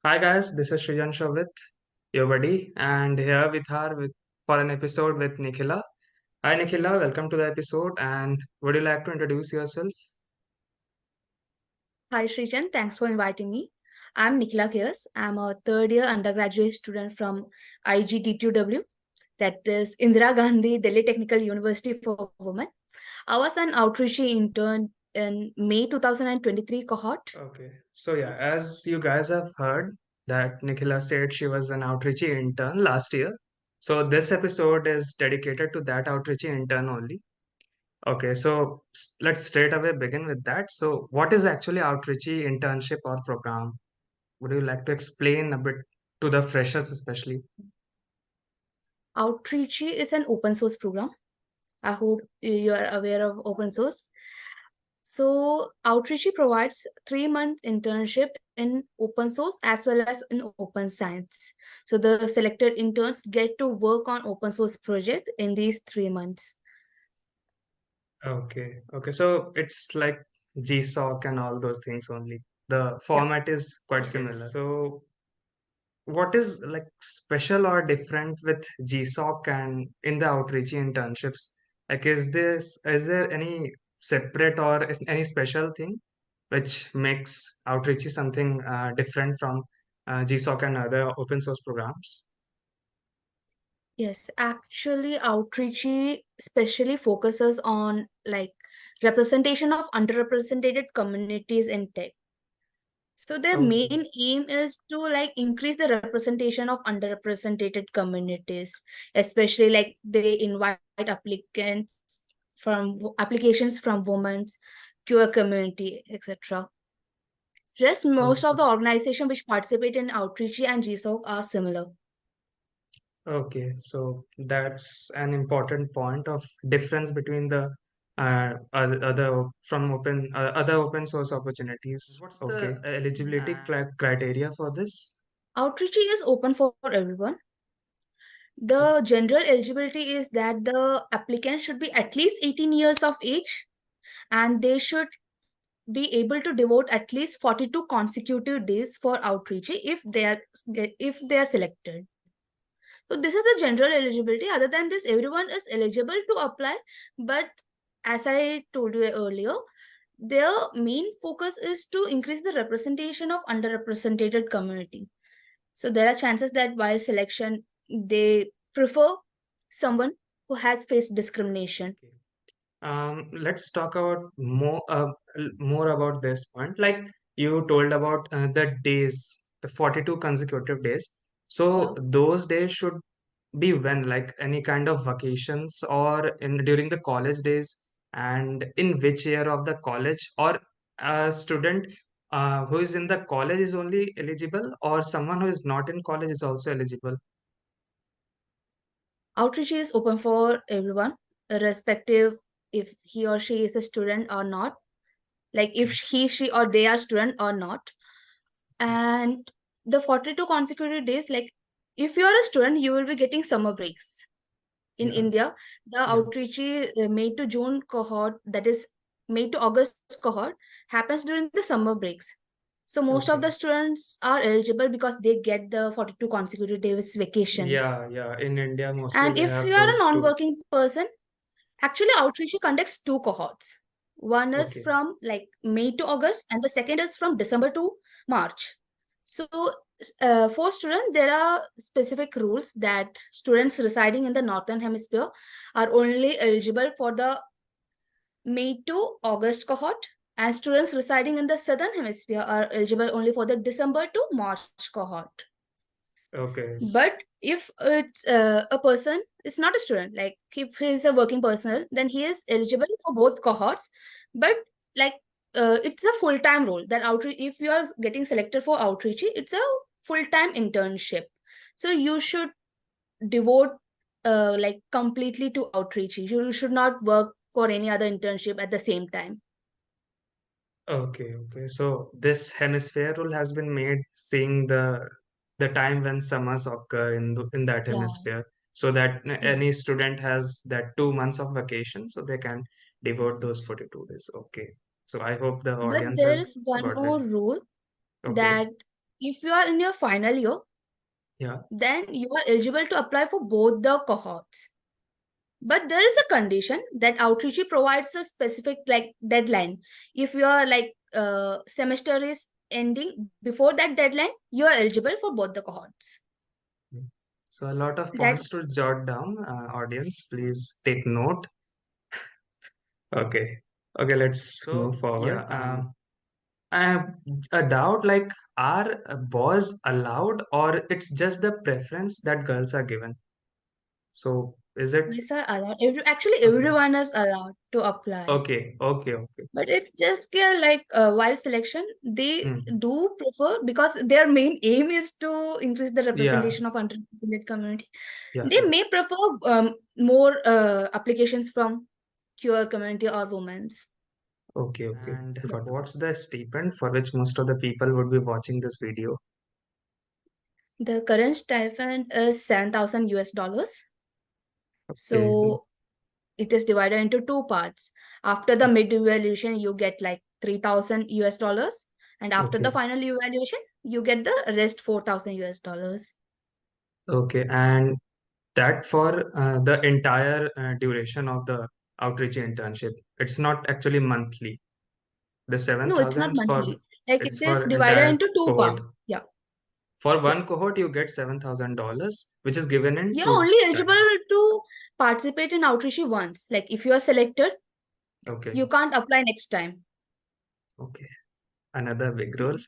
Hi guys, this is Srijan Shavit, your buddy, and here with her for an episode with Nikhila. Hi Nikhila, welcome to the episode. And would you like to introduce yourself? Hi Srijan, thanks for inviting me. I'm Nikhila KS. I'm a third year undergraduate student from IGT2W, that is Indira Gandhi Delhi Technical University for Women. I was an Outreachy intern in May 2023 cohort. Okay, so yeah, as you guys have heard that Nikhila said she was an Outreachy intern last year. So this episode is dedicated to that Outreachy intern only. Okay, so let's straight away begin with that. So what is actually Outreachy internship or program? Would you like to explain a bit to the freshers especially? Outreachy is an open source program. I hope you are aware of open source. So Outreachy provides 3-month internship in open source as well as in open science. So the selected interns get to work on open source project in these 3 months. Okay, okay. So it's like GSOC and all those things only. The Yeah. format is quite similar. Yes. So what is like special or different with GSOC and in the outreach internships? Like is there any separate or is any special thing which makes outreach something different from GSOC and other open source programs? Yes, actually, Outreachy especially focuses on like representation of underrepresented communities in tech. So their Okay. main aim is to like increase the representation of underrepresented communities, especially like they invite applications from women's, queer community, etc. Rest most of Okay. the organization which participate in Outreach and GSOC are similar. Okay, so that's an important point of difference between the other from other open source opportunities. What's the Okay. eligibility criteria for this? Outreach is open for everyone. The general eligibility is that the applicant should be at least 18 years of age and they should be able to devote at least 42 consecutive days for outreach if they are selected. So this is the general eligibility. Other than this, everyone is eligible to apply, but as I told you earlier, their main focus is to increase the representation of underrepresented community. So there are chances that while selection they prefer someone who has faced discrimination. Okay. Let's talk about more about this point. Like you told about the days, the 42 consecutive days. Yeah. So those days should be when, like any kind of vacations or in during the college days, and in which year of the college, or a student who is in the college is only eligible, or someone who is not in college is also eligible. Outreach is open for everyone, irrespective if he or she is a student or not, like if Okay. he, she, or they are student or not. And the 42 consecutive days, like if you are a student, you will be getting summer breaks. In Yeah. India, the Yeah. outreach May to June cohort, that is May to August cohort, happens during the summer breaks. So most of Okay. the students are eligible because they get the 42 consecutive days vacations. Yeah, yeah. In India, mostly And they if you have are a those two. non-working person, actually Outreach conducts two cohorts. One is Okay. from like May to August, and the second is from December to March. So for students, there are specific rules that students residing in the Northern Hemisphere are only eligible for the May to August cohort, and students residing in the Southern Hemisphere are eligible only for the December to March cohort. Okay. But if it's a person is not a student, like if he's a working person, then he is eligible for both cohorts. But like it's a full-time role that outreach. If you are getting selected for outreach, it's a full-time internship. So you should devote like completely to outreach. You should not work for any other internship at the same time. Okay, okay. So this hemisphere rule has been made seeing the time when summers occur in that Yeah, hemisphere, so that yeah. any student has that 2 months of vacation, so they can devote those 42 days. Okay. So I hope the But audience there is has one got that. more rule Okay. that if you are in your final year, Yeah. then you are eligible to apply for both the cohorts. But there is a condition that Outreachy provides a specific like deadline. If your semester is ending before that deadline, you are eligible for both the cohorts. So a lot of That points to jot down. Audience, please take note. Okay. Okay, let's move forward. I have a doubt like, are boys allowed or it's just the preference that girls are given? So is it boys are allowed. Actually, okay? everyone is allowed to apply. Okay, okay, okay. But it's just while selection, they Hmm. do prefer because their main aim is to increase the Yeah, representation of underrepresented community. yeah. They may prefer more applications from queer community or women's. Okay, okay. And Yeah. what's the stipend for which most of the people would be watching this video? The current stipend is 7,000 US dollars. Okay, So it is divided into two parts. After the mid evaluation, you get like 3,000 US dollars. And after the okay, final evaluation, you get the rest 4,000 US dollars. okay. And that for the entire duration of the outreach internship. It's not actually monthly. The No, it's not 7,000 for monthly. Like it it's is for divided entire into two cohort. parts. Yeah. For Yeah. one cohort, you get $7,000, which is given in You're two only eligible times. to participate in Outreachy once. Like if you are selected, Okay, you can't apply next time. okay. Another big rule.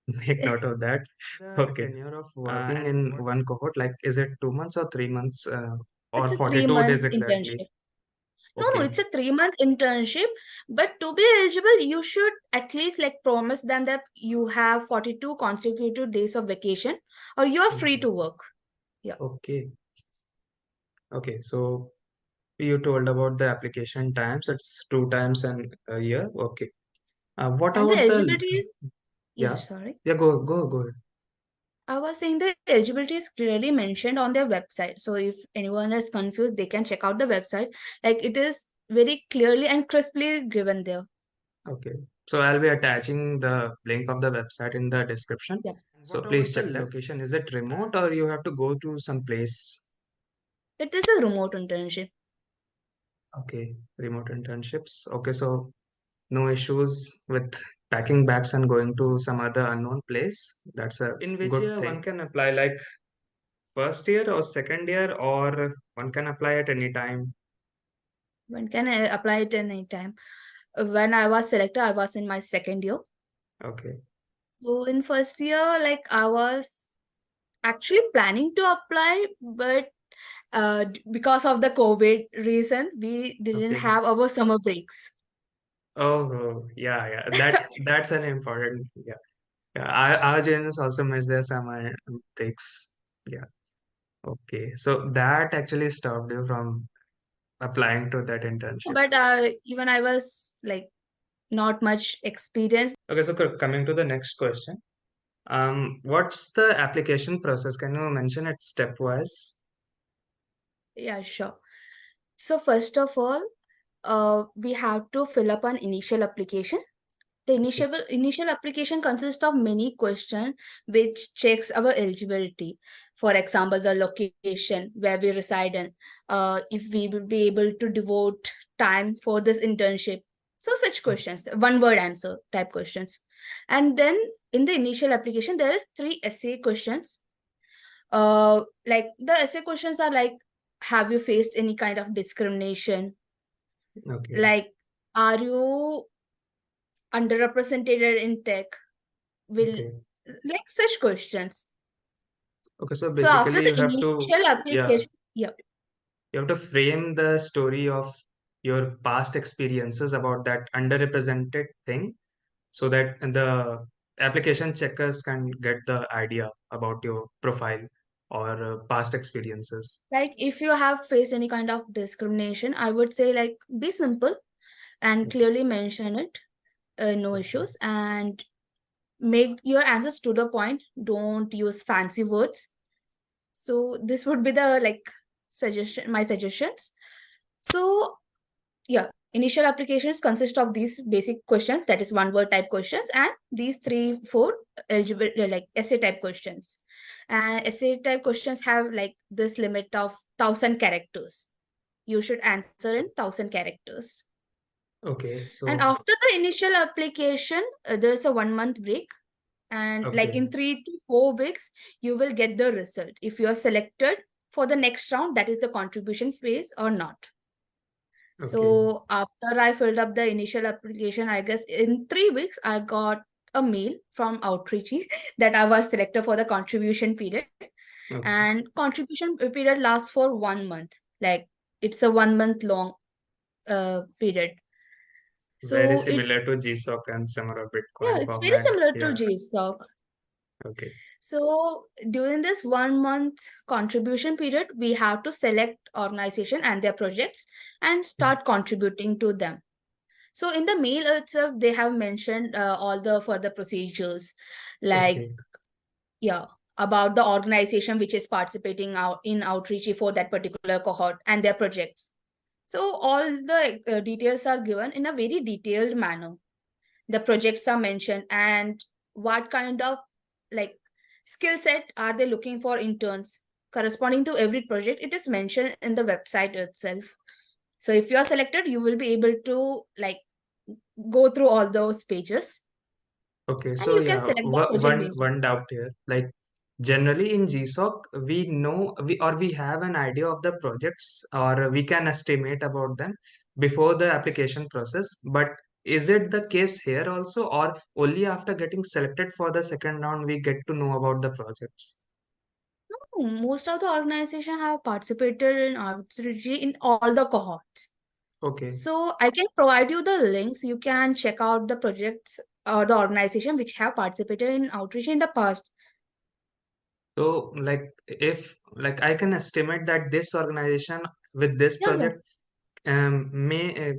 Make note of that. The Okay. okay. Tenure of working in one cohort, like is it 2 months or 3 months or It's a 42 3 month days exactly? internship. No, Okay, it's a 3 month internship. But to be eligible, you should at least like promise them that you have 42 consecutive days of vacation or you are free okay, to work. Yeah. okay, okay. So you told about the application times. It's 2 times in a year. Okay. What And the about the eligibility is, yeah, yeah, sorry. yeah, go ahead. I was saying the eligibility is clearly mentioned on their website. So if anyone is confused, they can check out the website. Like it is very clearly and crisply given there. Okay. So I'll be attaching the link of the website in the description. Yeah. So please check that. Location, is it remote or you have to go to some place? It is a remote internship. Okay, remote internships. Okay, so no issues with packing bags and going to some other unknown place. That's a in which good year thing. One can apply, like first year or second year, or one can apply at any time. One can apply it any time. When I was selected, I was in my second year. Okay, So in first year, like I was actually planning to apply, but because of the COVID reason, we didn't okay. have our summer breaks. Oh, yeah, yeah. That's an important. Yeah, yeah. Our generals also miss their summer breaks. Yeah. Okay. So that actually stopped you from applying to that internship. But even I was like not much experienced. Okay. So coming to the next question. What's the application process? Can you mention it stepwise? Yeah, sure. So first of all, we have to fill up an initial application. The Okay. initial application consists of many questions which checks our eligibility. For example, the location where we reside in, if we will be able to devote time for this internship. So such questions, one word answer type questions. And then in the initial application, there is 3 essay questions. Like the essay questions are like, have you faced any kind of discrimination? Okay. Like, are you underrepresented in tech? Will Okay. like such questions. Okay. So So after basically, the you have to, initial yeah, application, yeah, you have to frame the story of your past experiences about that underrepresented thing so that the application checkers can get the idea about your profile or past experiences. like if you have faced any kind of discrimination, I would say like be simple and Okay. clearly mention it, no Okay. issues, and make your answers to the point. Don't use fancy words. So this would be the like suggestion, my suggestions. So yeah, initial applications consist of these basic questions, that is one word type questions, and these 3-4 eligible like essay type questions. And essay type questions have like this limit of 1,000 characters. You should answer in 1,000 characters. Okay, And so after the initial application, there's a 1 month break. And like okay, in 3 to 4 weeks, you will get the result if you are selected for the next round, that is the contribution phase or not. okay, So after I filled up the initial application, I guess in 3 weeks, I got a mail from Outreachy that I was selected for the contribution period. okay. And contribution period lasts for 1 month. Like it's a 1 month long period. Very So it similar to GSOC and similar yeah, Bitcoin it's very format. similar to Yeah. GSOC. Okay. So during this 1 month contribution period, we have to select organization and their projects and start contributing to them. So in the mail itself, they have mentioned all the further procedures, like Okay. yeah, about the organization which is participating out in outreach for that particular cohort and their projects. So all the details are given in a very detailed manner. The projects are mentioned and what kind of like skill set are they looking for interns corresponding to every project. It is mentioned in the website itself. So if you are selected, you will be able to like go through all those pages Okay, and so you can yeah, select the project one based on one doubt here. Like generally in GSOC, we know we have an idea of the projects or we can estimate about them before the application process. But is it the case here also, or only after getting selected for the second round we get to know about the projects? it. Most of the organization have participated in outreach in all the cohorts. Okay. So I can provide you the links. You can check out the projects or the organization which have participated in outreach in the past. So like if like I can estimate that this organization with this Yeah, yeah. project may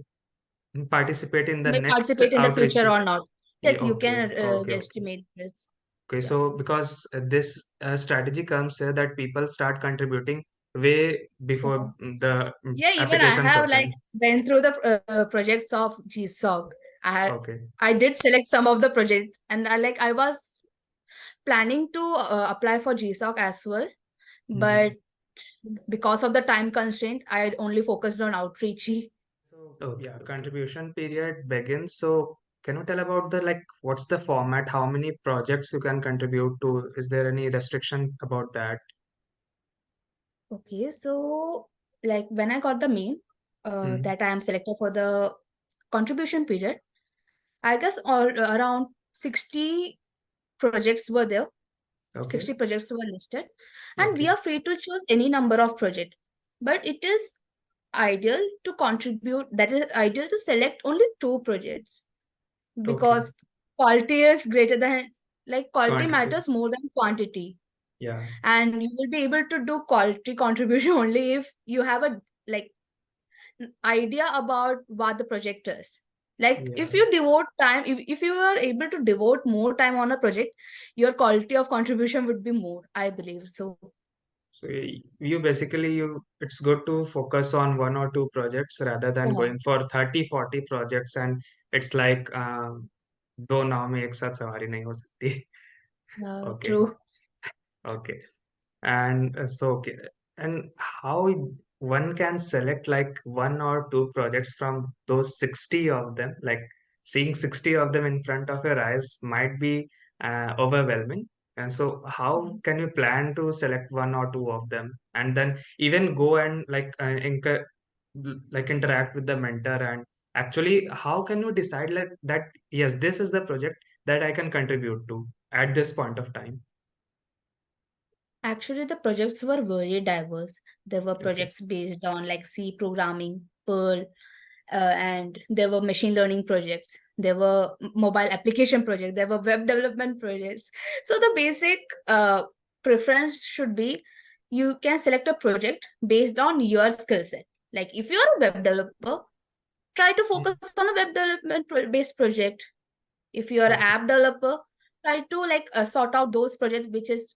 participate in the May next participate in the outreach. future or not. Yeah, Yes, you okay, can okay, okay. estimate this. Okay, Yeah. so because this strategy comes here that people start contributing way Uh-huh. before the Yeah, even I applications have like open. went through the projects of GSOC. Okay. I did select some of the projects, and I was planning to apply for GSOC as well, but Mhm. because of the time constraint, I only focused on outreach. So yeah, contribution period begins. So can you tell about the like what's the format? How many projects you can contribute to? Is there any restriction about that? Okay, so like when I got the mail Hmm. that I am selected for the contribution period, I guess all around 60 projects were there. Okay. 60 projects were listed, and we Okay. are free to choose any number of projects. But it is ideal to contribute, that is ideal to select only 2 projects Okay. because quality is greater than like quality Quantity. matters more than quantity. Yeah. And you will be able to do quality contribution only if you have a like idea about what the project is. Like if Yeah. you devote time, if you are able to devote more time on a project, your quality of contribution would be more, I believe so. So you basically you it's good to focus on one or two projects rather than Yeah, going for 30, 40 projects and it's like दो नाव में एक साथ सवारी नहीं हो सकती. Okay. true. Okay. And so, okay. And how one can select like one or two projects from those 60 of them, like seeing 60 of them in front of your eyes might be overwhelming. And so, how can you plan to select one or two of them and then even go and like like interact with the mentor and actually how can you decide like that yes this is the project that I can contribute to at this point of time. Actually, the projects were very diverse. There were Okay. projects based on like C programming, Perl, and there were machine learning projects. There were mobile application projects. There were web development projects. So the basic preference should be you can select a project based on your skill set. Like if you're a web developer, try to Yeah. focus on a web development based project. If you're an Okay. app developer, try to like sort out those projects which is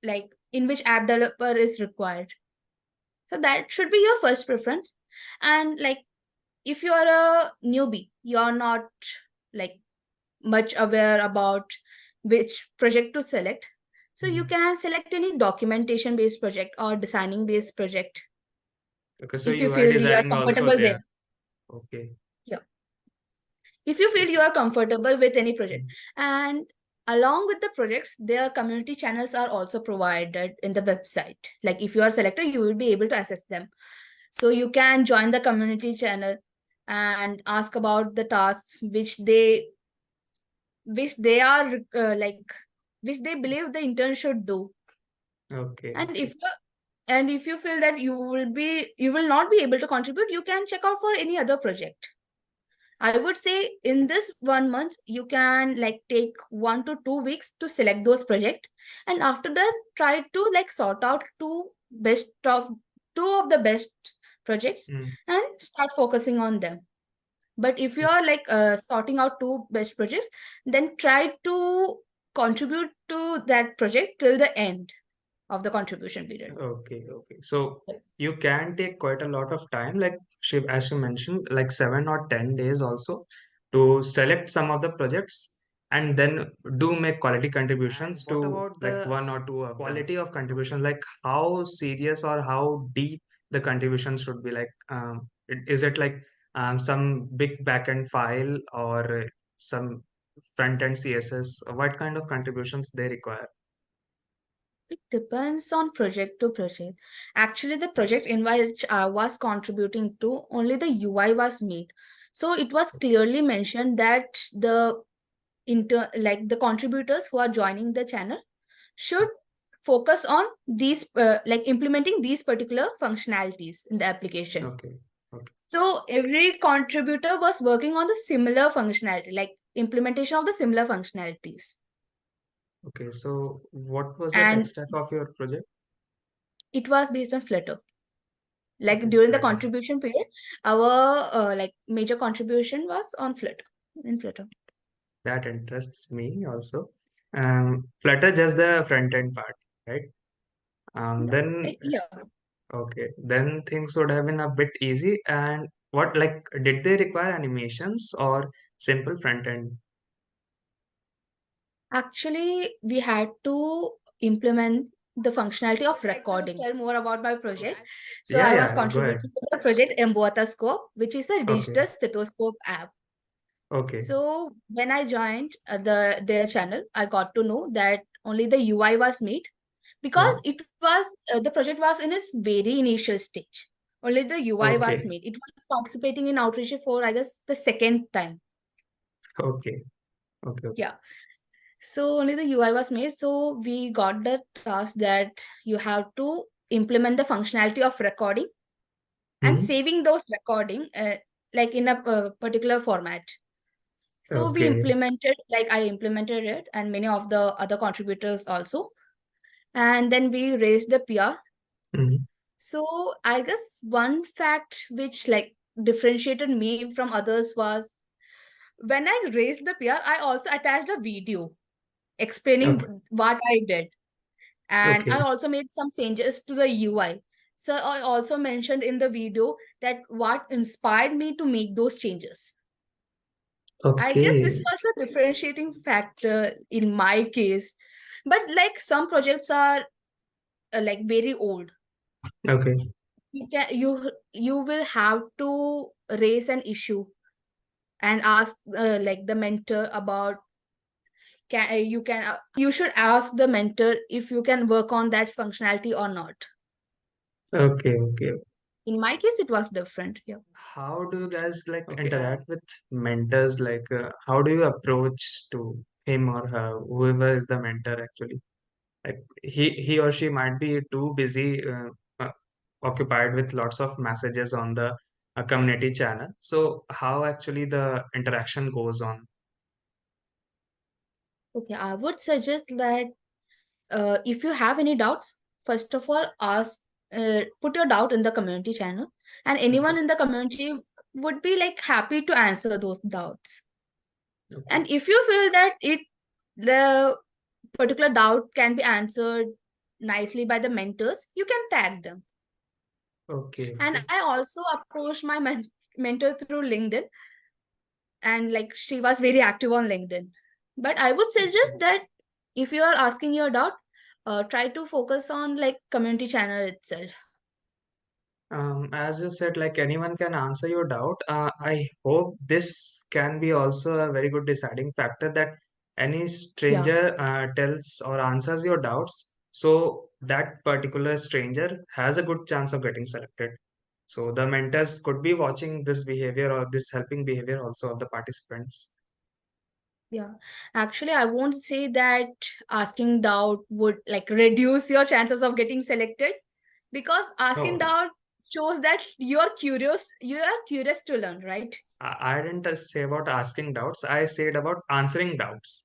like in which app developer is required. So that should be your first preference. And like if you are a newbie, you're not like much aware about which project to select. So you can select any documentation based project or designing based project Okay, so if you UI feel you are designing also comfortable with. there. Okay. Yeah. If you feel you are comfortable with any project. Mm. And along with the projects, their community channels are also provided in the website. Like if you are selected, you will be able to access them. So you can join the community channel and ask about the tasks which they are which they believe the intern should do. Okay, And okay. if you feel that you will not be able to contribute, you can check out for any other project. I would say in this 1 month, you can like take 1 to 2 weeks to select those project. And after that, try to like sort out two of the best projects Mm. and start focusing on them. But if you are like sorting out two best projects, then try to contribute to that project till the end of the contribution period. Okay, okay. So you can take quite a lot of time, like as she mentioned, like 7 or 10 days also to select some of the projects and then do make quality contributions. And what to about like the one or two of quality of contribution, like how serious or how deep the contribution should be? Like, is it like some big backend file or some front end CSS? What kind of contributions they require? It depends on project to project. Actually, the project in which I was contributing to, only the UI was made. So it was clearly mentioned that the contributors who are joining the channel should focus on these implementing these particular functionalities in the application. Okay, okay. So every contributor was working on the similar functionality, like implementation of the similar functionalities. Okay, so what was the tech And stack of your project? it was based on Flutter. Like Okay, during the Flutter. contribution period, our major contribution was on Flutter, in Flutter. That interests me also. Flutter just the front end part, right? Then Yeah. okay, then things would have been a bit easy. And what like did they require animations or simple front end? Actually, we had to implement the functionality of recording. Tell more about my project. So Yeah, I was yeah, go ahead. contributing to the project Mboathoscope, which is a Okay, digital stethoscope app. okay, So when I joined their channel, I got to know that only the UI was made because yeah, it was the project was in its very initial stage. Only the UI was okay, made. It was participating in Outreachy for I guess the second time. okay, okay, Yeah. So only the UI was made. So we got the task that you have to implement the functionality of recording and hmm, saving those recording like in a particular format. So we okay, implemented, like I implemented it and many of the other contributors also. And then we raised the PR. hmm, So I guess one fact which like differentiated me from others was when I raised the PR, I also attached a video explaining okay, what I did. And I okay, also made some changes to the UI. So I also mentioned in the video that what inspired me to make those changes. I guess this okay, was a differentiating factor in my case. But like some projects are like very old. okay, You will have to raise an issue and ask like the mentor about you should ask the mentor if you can work on that functionality or not. okay, okay. In my case, it was different. Yeah. How do you guys like interact with mentors? Like, how do you approach to him or her, whoever is the mentor actually? Like, he or she might be too busy, occupied with lots of messages on the community channel. So, how actually the interaction goes on? Okay, I would suggest that if you have any doubts, first of all, put your doubt in the community channel, and Okay, anyone in the community would be like happy to answer those doubts. okay, And if you feel that the particular doubt can be answered nicely by the mentors, you can tag them. okay, And okay, I also approached my mentor through LinkedIn, and like she was very active on LinkedIn. But I would suggest that if you are asking your doubt, try to focus on like community channel itself. As you said, like anyone can answer your doubt. I hope this can be also a very good deciding factor that any Yeah, stranger tells or answers your doubts. So that particular stranger has a good chance of getting selected. So the mentors could be watching this behavior or this helping behavior also of the participants. yeah. Actually, I won't say that asking doubt would like reduce your chances of getting selected, because asking No, doubt shows that you are curious to learn, right? I didn't say about asking doubts. I said about answering doubts.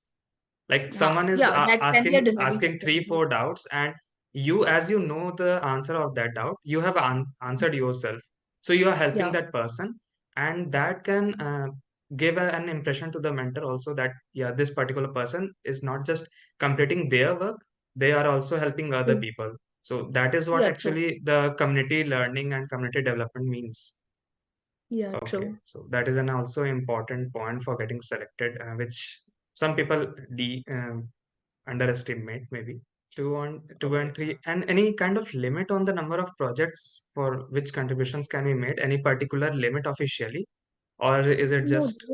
Like someone is Yeah, that can be a deciding asking factor. 3 4 doubts, and you, as you know the answer of that doubt, you have answered yourself, so you are helping Yeah, that person, and that can give an impression to the mentor also that yeah, this particular person is not just completing their work, they are also helping other true. people. So that is what Yeah, true. actually the community learning and community development means. Yeah, Okay, true. so that is an also important point for getting selected, which some people underestimate maybe. Two Okay. and three, and any kind of limit on the number of projects for which contributions can be made? Any particular limit officially, or is it No, just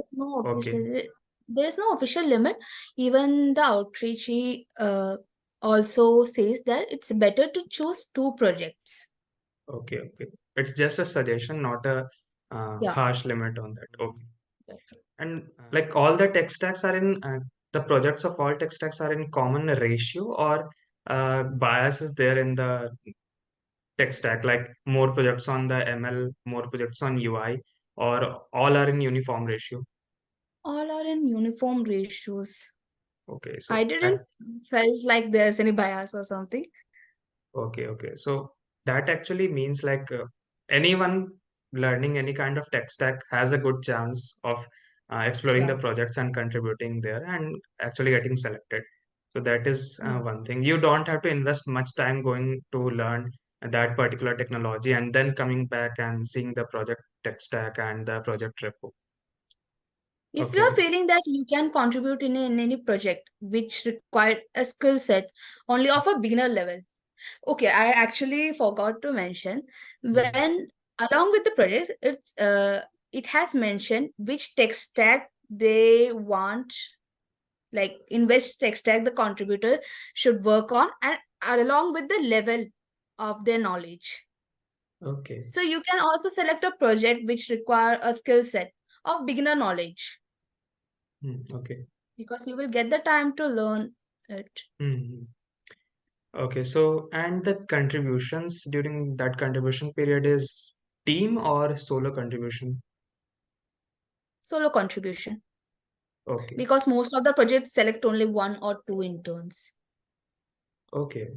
okay? there's no official limit. Even the Outreachy also says that it's better to choose two projects. Okay, okay. It's just a suggestion, not a Yeah, harsh limit on that. Okay. yeah, true. And like all the tech stacks are in the projects of all tech stacks are in common ratio, or bias is there in the tech stack, like more projects on the ML, more projects on UI, or all are in uniform ratio? All are in uniform ratios. Okay, I so didn't that felt like there's any bias or something. okay, okay. So that actually means like anyone learning any kind of tech stack has a good chance of exploring Yeah, the projects and contributing there and actually getting selected. So that is yeah. one thing. You don't have to invest much time going to learn that particular technology and then coming back and seeing the project tech stack and the project repo. If you are Okay. feeling that you can contribute in any project which require a skill set only of a beginner level. Okay, I actually forgot to mention, Mm. when along with the project, it has mentioned which tech stack they want, like in which tech stack the contributor should work on, and along with the level of their knowledge. Okay. So you can also select a project which require a skill set of beginner knowledge, Okay. because you will get the time to learn it. Mm. Okay, so and the contributions during that contribution period is team or solo contribution? Solo contribution, Okay, because most of the projects select only one or two interns. okay.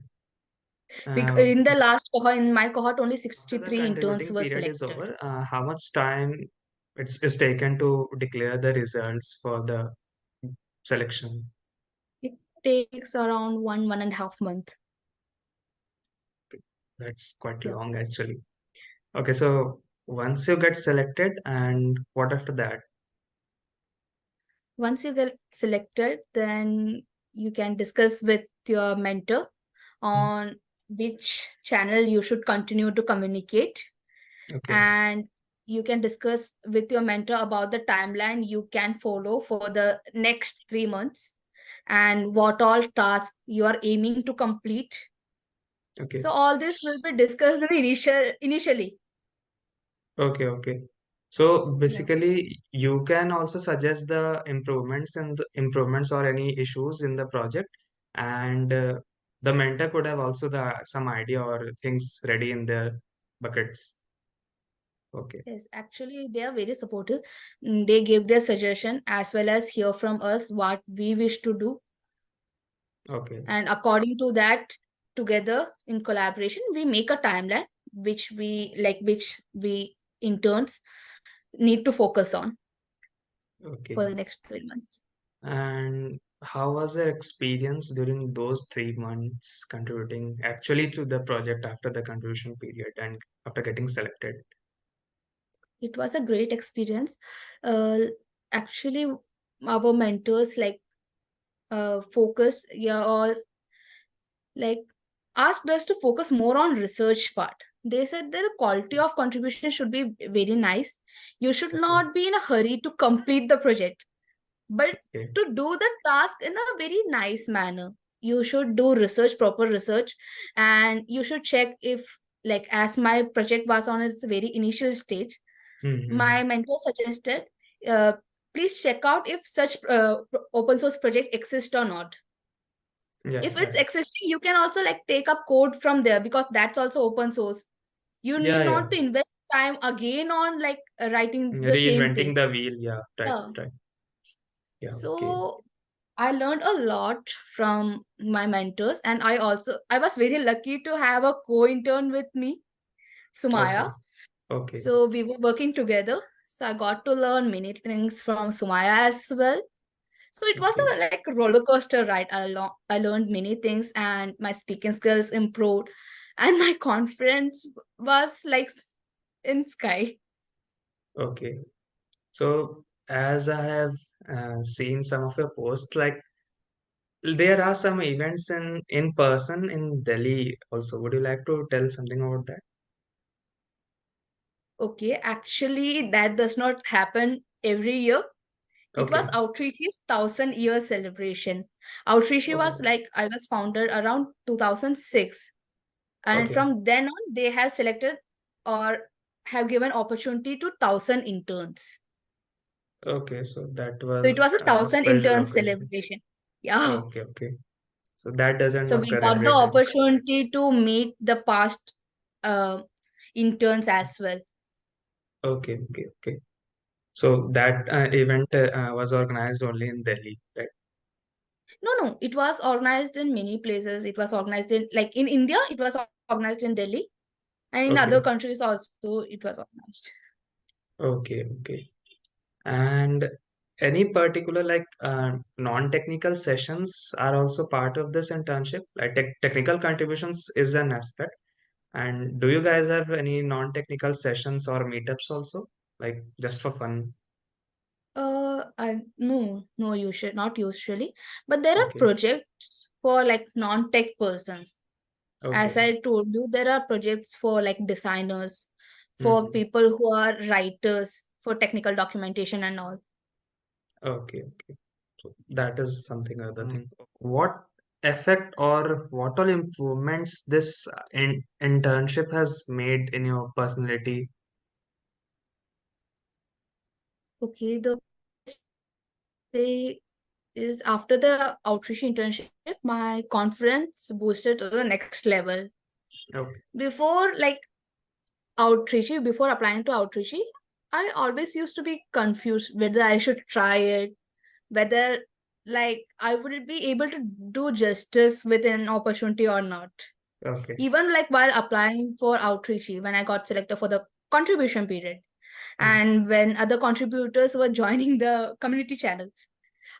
In the last cohort, in my cohort, only After the 63 interns contributing were period is selected. over, how much time is taken to declare the results for the selection? It takes around 1.5 month. That's quite Yeah. long actually. Okay, so once you get selected, and what after that? Once you get selected, then you can discuss with your mentor Hmm. on which channel you should continue to communicate, Okay, and you can discuss with your mentor about the timeline you can follow for the next 3 months, and what all tasks you are aiming to complete. okay. So all this will be discussed in initially. Okay, okay. So Yeah. basically, you can also suggest the improvements and the improvements or any issues in the project, and the mentor could have also the some idea or things ready in their buckets. Okay, Yes, actually, they are very supportive. They give their suggestion as well as hear from us what we wish to do. okay, And according to that, together in collaboration, we make a timeline which we interns need to focus on okay. for the next 3 months. And how was your experience during those 3 months contributing actually to the project after the contribution period and after getting selected? It was a great experience. Actually, our mentors focused, yeah, or like asked us to focus more on research part. They said that the quality of contribution should be very nice. You should Okay. not be in a hurry to complete the project, but Okay. to do the task in a very nice manner. You should do research, proper research, and you should check if, like, as my project was on its very initial stage, Mm-hmm. my mentor suggested, uh, please check out if such open source project exists or not. Yeah. If it's Right. existing, you can also like take up code from there, because that's also open source. You Yeah. need Yeah. not to invest time again on like writing the same Reinventing thing. the wheel. Yeah. Right. Yeah. Right. Yeah. Okay. So I learned a lot from my mentors, and I was very lucky to have a co-intern with me, Sumaya. Okay. Okay. So we were working together. So I got to learn many things from Sumaya as well. So it was Okay. a like roller coaster ride. I learned many things, and my speaking skills improved, and my confidence was like in sky. Okay. So as I have seen some of your posts, like there are some events in person in Delhi also. Would you like to tell something about that? Okay, actually, that does not happen every year. It was Okay. Outreachy's 1,000 year celebration. Outreachy was Oh, like, I was founded around 2006. And okay. from then on, they have selected or have given opportunity to 1,000 interns. Okay. So that So it was was a a 1,000 special interns occasion. celebration. Yeah. Okay. Okay. So that doesn't So we occur got the every time. opportunity to meet the past uh, interns as well. Okay. Okay. Okay. So that event was organized only in Delhi, right? No, no, it was organized in many places. It was organized in, like in India, it was organized in Delhi. And in other Okay. countries also, it was organized. Okay. Okay. And any particular like non-technical sessions are also part of this internship? Like technical contributions is an aspect. And do you guys have any non-technical sessions or meetups also? Like just for fun? No, usually not usually, but there are Okay. projects for like non-tech persons. As Okay. I told you, there are projects for like designers, for Hmm. people who are writers, for technical documentation and all. Okay. Okay. So that is something other thing. What effect or what all improvements this internship has made in your personality? Okay, the say is after the Outreach internship, my confidence boosted to the next level. Okay. Before like Outreachy, before applying to Outreachy, I always used to be confused whether I should try it, whether like I will be able to do justice with an opportunity or not. Okay. Even like while applying for Outreachy, when I got selected for the contribution period, Hmm. and when other contributors were joining the community channel,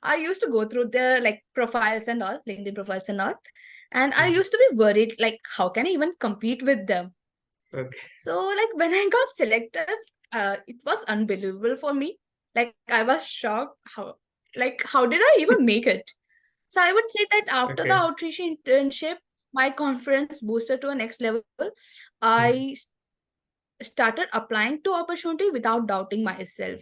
I used to go through their like profiles and all, LinkedIn profiles and all. And I Hmm. used to be worried, like, how can I even compete with them? Okay. So, like, when I got selected, it was unbelievable for me. Like, I was shocked. How did I even make it? So, I would say that after the Okay. outreach internship, my confidence boosted to a next level. Hmm. I started applying to opportunity without doubting myself.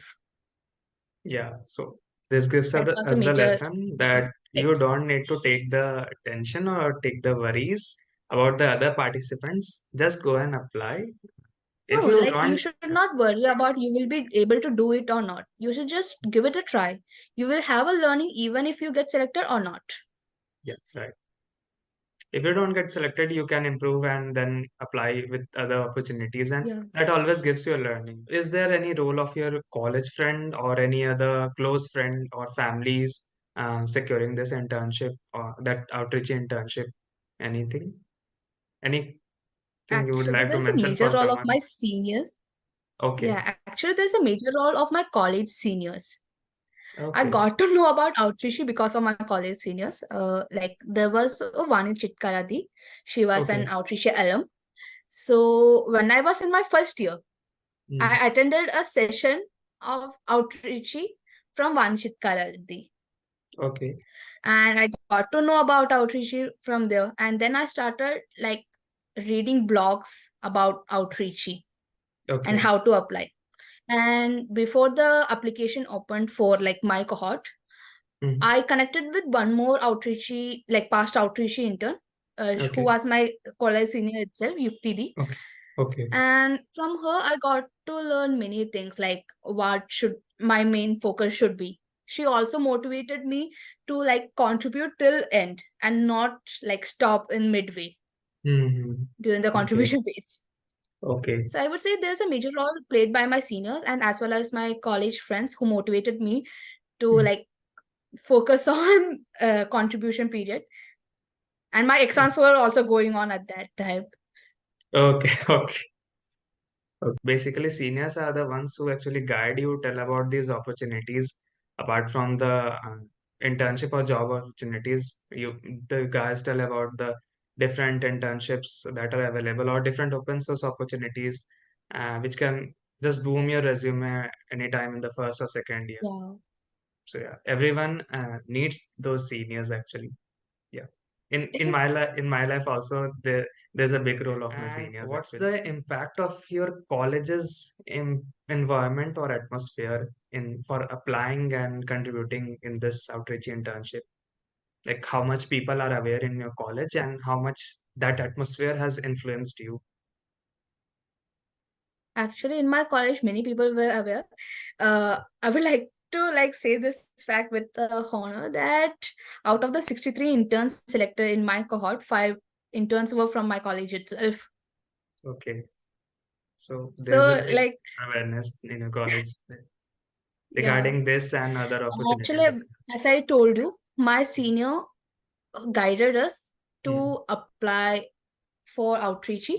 Yeah. So this gives That was the us the major lesson that you effect. don't need to take the tension or take the worries about the other participants. Just go and apply. If No, you like you don't, should not worry about you will be able to do it or not. You should just give it a try. You will have a learning even if you get selected or not. yeah, right. If you don't get selected, you can improve and then apply with other opportunities, and Yeah. that always gives you a learning. Is there any role of your college friend or any other close friend or families securing this internship or that outreach internship? Anything? Anything you would Actually, like to there's a mention major for role of someone? my seniors. Okay. Yeah, actually, there's a major role of my college seniors. I Okay. got to know about Outreachy because of my college seniors. Like there was one in Chitkaradi. She was an Okay. Outreachy alum. So when I was in my first year, Mm. I attended a session of Outreachy from Vanshit Karaldi. Okay. And I got to know about Outreachy from there. And then I started like reading blogs about Outreachy and Okay. how to apply. And before the application opened for like my cohort, Mm. I connected with one more Outreachy, like past Outreachy intern, who Okay. was my college senior itself, UTD. Okay. Okay. And from her, I got to learn many things like what should my main focus should be. She also motivated me to like contribute till end and not like stop in midway Mm. during the Okay. contribution phase. Okay. So I would say there's a major role played by my seniors and as well as my college friends who motivated me to Mm. like focus on contribution period. And my exams were also going on at that time. Okay. Okay. Basically, seniors are the ones who actually guide you, tell about these opportunities. Apart from the internship or job opportunities, the guys tell about the different internships that are available or different open source opportunities, which can just boom your resume anytime in the first or second year. Yeah. So yeah, everyone needs those seniors actually. Yeah. In my life also there's a big role of my seniors. What's actually the impact of your college's environment or atmosphere in for applying and contributing in this outreach internship? Like how much people are aware in your college and how much that atmosphere has influenced you? Actually, in my college, many people were aware. I would like to like say this fact with honor that out of the 63 interns selected in my cohort, 5 interns were from my college itself. Okay, so there's a So big like awareness in your college yeah, regarding this and other actually, opportunities. as I told you, my senior guided us Hmm. to apply for Outreachy.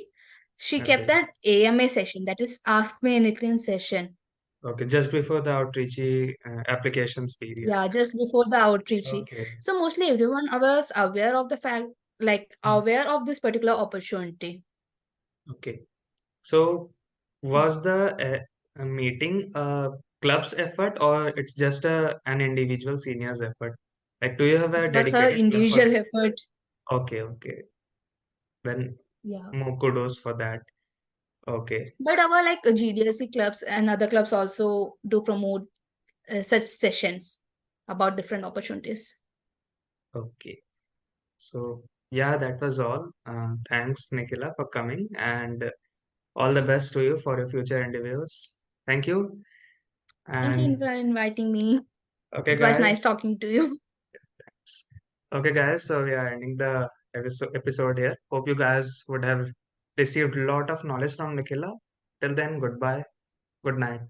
She kept Okay. an AMA session, that is Ask Me Anything session. Okay, just before the outreachy applications period. Yeah, just before the Outreachy. Okay. So mostly everyone was aware of the fact, like Hmm. aware of this particular opportunity. Okay. So Yeah. was the meeting a club's effort or it's just an individual senior's effort? Like, do you have It a was her dedicated club for individual that? effort. Okay, okay. Then Yeah. more kudos for that. Okay, But our like GDSC clubs and other clubs also do promote such sessions about different opportunities. okay. So yeah, that was all. Thanks, Nikhila, for coming and all the best to you for your future endeavors. Thank you. Thank you And for inviting me. okay, It was nice guys. talking to you. Okay, guys, so we are ending the episode here. Hope you guys would have received a lot of knowledge from Nikhila. Till then, goodbye. Good night.